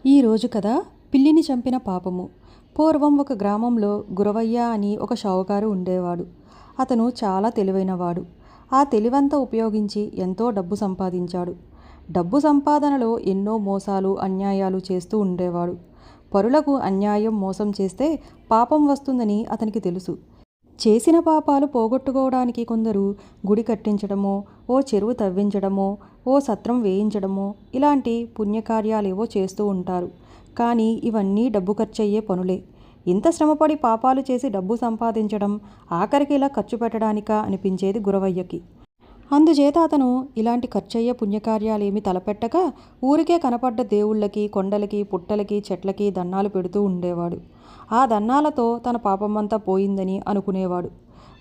ఈరోజు కథ పిల్లిని చంపిన పాపము. పూర్వం ఒక గ్రామంలో గురవయ్య అని ఒక షావుకారు ఉండేవాడు. అతను చాలా తెలివైనవాడు. ఆ తెలివంతా ఉపయోగించి ఎంతో డబ్బు సంపాదించాడు. డబ్బు సంపాదనలో ఎన్నో మోసాలు అన్యాయాలు చేస్తూ ఉండేవాడు. పరులకు అన్యాయం మోసం చేస్తే పాపం వస్తుందని అతనికి తెలుసు. చేసిన పాపాలు పోగొట్టుకోవడానికి కొందరు గుడి కట్టించడమో, ఓ చెరువు తవ్వించడమో, ఓ సత్రం వేయించడమో ఇలాంటి పుణ్యకార్యాలేవో చేస్తూ ఉంటారు. కానీ ఇవన్నీ డబ్బు ఖర్చయ్యే పనులే. ఇంత శ్రమపడి పాపాలు చేసి డబ్బు సంపాదించడం ఆఖరికి ఇలా ఖర్చు పెట్టడానికా అనిపించేది గురవయ్యకి. అందుచేత అతను ఇలాంటి ఖర్చయ్యే పుణ్యకార్యాలేమి తలపెట్టక ఊరికే కనపడ్డ దేవుళ్ళకి, కొండలకి, పుట్టలకి, చెట్లకి దన్నాలు పెడుతూ ఉండేవాడు. ఆ దన్నాలతో తన పాపమంతా పోయిందని అనుకునేవాడు.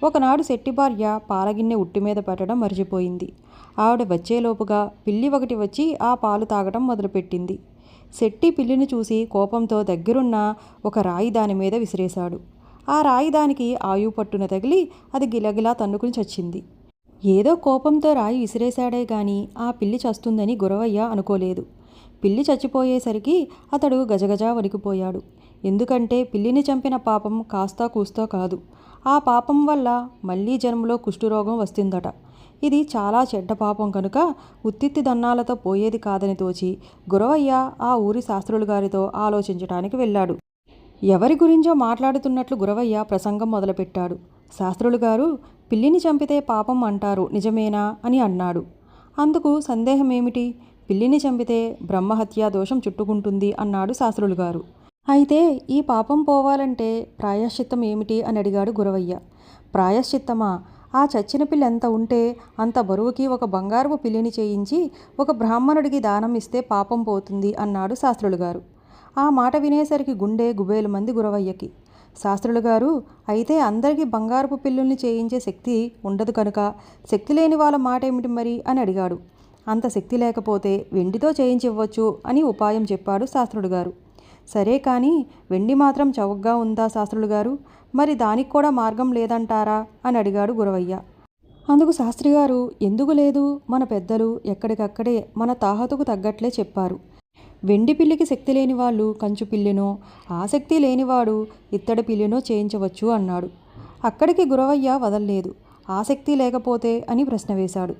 ఒకనాడు శెట్టి భార్య పాలగిన్నె ఉట్టిమీద పెట్టడం మర్చిపోయింది. ఆవిడ వచ్చేలోపుగా పిల్లి ఒకటి వచ్చి ఆ పాలు తాగడం మొదలుపెట్టింది. శెట్టి పిల్లిని చూసి కోపంతో దగ్గరున్న ఒక రాయి దాని మీద విసిరేశాడు. ఆ రాయి దానికి ఆయువు పట్టున తగిలి అది గిలగిలా తన్నుకుని చచ్చింది. ఏదో కోపంతో రాయి విసిరేశాడే గాని ఆ పిల్లి చస్తుందని గురవయ్య అనుకోలేదు. పిల్లి చచ్చిపోయేసరికి అతడు గజగజా వణికిపోయాడు. ఎందుకంటే పిల్లిని చంపిన పాపం కాస్తా కూస్తో కాదు. ఆ పాపం వల్ల మళ్లీ జన్మలో కుష్ఠురోగం వస్తుందట. ఇది చాలా చెడ్డ పాపం కనుక ఉత్తిత్తి దన్నాలతో పోయేది కాదని తోచి గురవయ్య ఆ ఊరి శాస్త్రులు గారితో ఆలోచించడానికి వెళ్ళాడు. ఎవరి గురించో మాట్లాడుతున్నట్లు గురవయ్య ప్రసంగం మొదలుపెట్టాడు. శాస్త్రులు గారు, పిల్లిని చంపితే పాపం అంటారు, నిజమేనా అని అన్నాడు. అందుకు సందేహమేమిటి? పిల్లిని చంపితే బ్రహ్మహత్యా దోషం చుట్టుకుంటుంది అన్నాడు శాస్త్రులు గారు. అయితే ఈ పాపం పోవాలంటే ప్రాయశ్చిత్తం ఏమిటి అని అడిగాడు గురవయ్య. ప్రాయశ్చిత్తమా? ఆ చచ్చిన పిల్లి ఎంత ఉంటే అంత బరువుకి ఒక బంగారపు పిల్లిని చేయించి ఒక బ్రాహ్మణుడికి దానం ఇస్తే పాపం పోతుంది అన్నాడు శాస్త్రులు గారు. ఆ మాట వినేసరికి గుండె గుబేలు మంది గురవయ్యకి. శాస్త్రులు గారు, అయితే అందరికీ బంగారపు పిల్లుల్ని చేయించే శక్తి ఉండదు కనుక శక్తి లేని వాళ్ళ మాట ఏమిటి మరి అని అడిగాడు. అంత శక్తి లేకపోతే వెండితో చేయించివ్వచ్చు అని ఉపాయం చెప్పాడు శాస్త్రుడు గారు. సరే కానీ వెండి మాత్రం చౌకగా ఉందా శాస్త్రులు గారు? మరి దానికి కూడా మార్గం లేదంటారా అని అడిగాడు గురవయ్య. అందుకు శాస్త్రిగారు, ఎందుకు లేదు, మన పెద్దలు ఎక్కడికక్కడే మన తాహతుకు తగ్గట్లే చెప్పారు. వెండి పిల్లికి శక్తి లేని వాళ్ళు కంచు పిల్లినో, ఆసక్తి లేనివాడు ఇత్తడి పిల్లినో చేయించవచ్చు అన్నాడు. అక్కడికి గురవయ్య వదల్లేదు. ఆసక్తి లేకపోతే అని ప్రశ్న వేశాడు.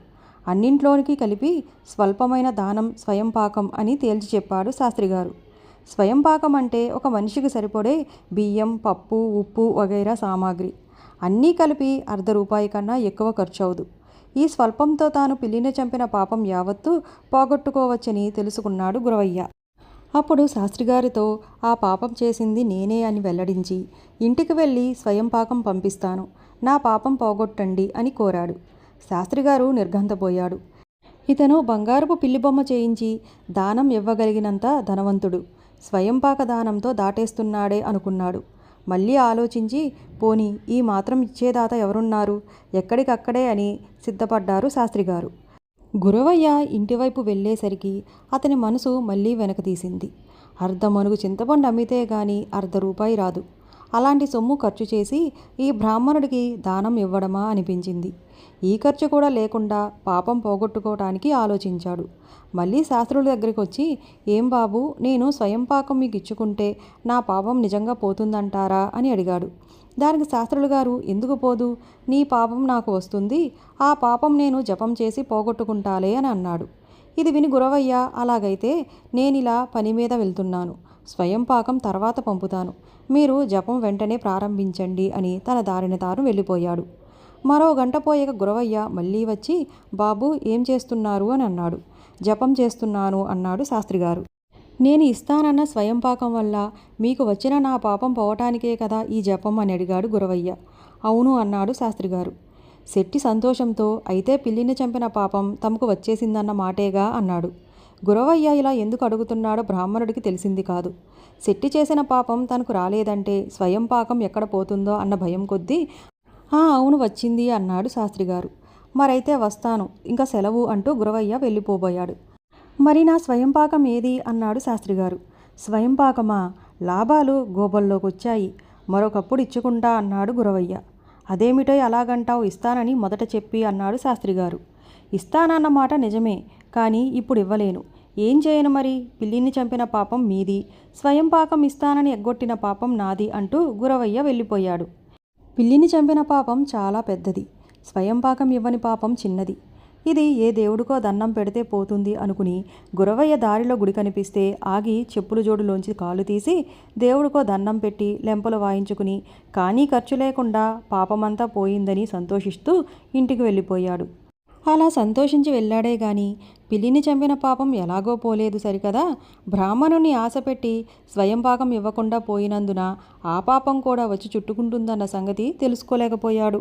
అన్నింట్లోనికి కలిపి స్వల్పమైన దానం స్వయంపాకం అని తేల్చి చెప్పాడు శాస్త్రిగారు. స్వయంపాకం అంటే ఒక మనిషికి సరిపడే బియ్యం, పప్పు, ఉప్పు వగైరా సామాగ్రి అన్నీ కలిపి ₹1/2 కన్నా ఎక్కువ ఖర్చు అవదు. ఈ స్వల్పంతో తాను పిల్లిని చంపిన పాపం యావత్తూ పోగొట్టుకోవచ్చని తెలుసుకున్నాడు గురవయ్య. అప్పుడు శాస్త్రిగారితో ఆ పాపం చేసింది నేనే అని వెల్లడించి ఇంటికి వెళ్ళి స్వయంపాకం పంపిస్తాను, నా పాపం పోగొట్టండి అని కోరాడు. శాస్త్రిగారు నిర్ఘంతపోయాడు. ఇతను బంగారపు పిల్లిబొమ్మ చేయించి దానం ఇవ్వగలిగినంత ధనవంతుడు, స్వయంపాక దానంతో దాటేస్తున్నాడే అనుకున్నాడు. మళ్ళీ ఆలోచించి, పోనీ ఈ మాత్రం ఇచ్చేదాత ఎవరున్నారు, ఎక్కడికక్కడే అని సిద్ధపడ్డారు శాస్త్రిగారు. గురవయ్య ఇంటివైపు వెళ్ళేసరికి అతని మనసు మళ్ళీ వెనక తీసింది. అర్ధమనుగు చింతపండు అమ్మితే గాని ₹1 రాదు. అలాంటి సొమ్ము ఖర్చు చేసి ఈ బ్రాహ్మణుడికి దానం ఇవ్వడమా అనిపించింది. ఈ ఖర్చు కూడా లేకుండా పాపం పోగొట్టుకోవటానికి ఆలోచించాడు. మళ్ళీ శాస్త్రుల దగ్గరికి వచ్చి, ఏం బాబు, నేను స్వయంపాకం మీకు ఇచ్చుకుంటే నా పాపం నిజంగా పోతుందంటారా అని అడిగాడు. దానికి శాస్త్రులు గారు, ఎందుకు పోదు, నీ పాపం నాకు వస్తుంది, ఆ పాపం నేను జపం చేసి పోగొట్టుకుంటాలే అని అన్నాడు. ఇది విని గురవయ్య, అలాగైతే నేనిలా పని మీద వెళ్తున్నాను, స్వయంపాకం తర్వాత పంపుతాను, మీరు జపం వెంటనే ప్రారంభించండి అని తన దారిన తాను వెళ్ళిపోయాడు. మరో గంట పోయాక గురవయ్య మళ్ళీ వచ్చి, బాబు ఏం చేస్తున్నారు అని అన్నాడు. జపం చేస్తున్నాను అన్నాడు శాస్త్రిగారు. నేను ఇస్తానన్న స్వయంపాకం వల్ల మీకు వచ్చిన నా పాపం పోవటానికే కదా ఈ జపం అని అడిగాడు గురవయ్య. అవును అన్నాడు శాస్త్రిగారు. శెట్టి సంతోషంతో, అయితే పిల్లిని చంపిన పాపం తమకు వచ్చేసిందన్న మాటేగా అన్నాడు. గురవయ్య ఇలా ఎందుకు అడుగుతున్నాడో బ్రాహ్మణుడికి తెలిసింది కాదు. శెట్టి చేసిన పాపం తనకు రాలేదంటే స్వయంపాకం ఎక్కడ పోతుందో అన్న భయం కొద్దీ, అవును వచ్చింది అన్నాడు శాస్త్రిగారు. మరైతే వస్తాను, ఇంకా సెలవు అంటూ గురవయ్య వెళ్ళిపోబోయాడు. మరి నా స్వయంపాకం ఏది అన్నాడు శాస్త్రిగారు. స్వయంపాకమా? లాభాలు గోబల్లోకొచ్చాయి, మరొకప్పుడు ఇచ్చుకుంటా అన్నాడు గురవయ్య. అదేమిటో అలాగంటావు, ఇస్తానని మొదట చెప్పి అన్నాడు శాస్త్రిగారు. ఇస్తానన్న మాట నిజమే, కానీ ఇప్పుడు ఇవ్వలేను. ఏం చేయను మరి, పిల్లిని చంపిన పాపం మీది, స్వయం పాకం ఇస్తానని ఎగ్గొట్టిన పాపం నాది అంటూ గురవయ్య వెళ్ళిపోయాడు. పిల్లిని చంపిన పాపం చాలా పెద్దది, స్వయం పాకం ఇవ్వని పాపం చిన్నది. ఇది ఏ దేవుడికో దండం పెడితే పోతుంది అనుకుని గురవయ్య దారిలో గుడి కనిపిస్తే ఆగి చెప్పుల జోడులోంచి కాలు తీసి దేవుడికో దండం పెట్టి లెంపలు వాయించుకుని కానీ ఖర్చు లేకుండా పాపమంతా పోయిందని సంతోషిస్తూ ఇంటికి వెళ్ళిపోయాడు. అలా సంతోషించి వెళ్ళాడే గాని పిల్లిని చంపిన పాపం ఎలాగో పోలేదు సరికదా. బ్రాహ్మణుని ఆశపెట్టి స్వయం పాకం ఇవ్వకుండా పోయినందున ఆ పాపం కూడా వచ్చి చుట్టుకుంటుందన్న సంగతి తెలుసుకోలేకపోయాడు.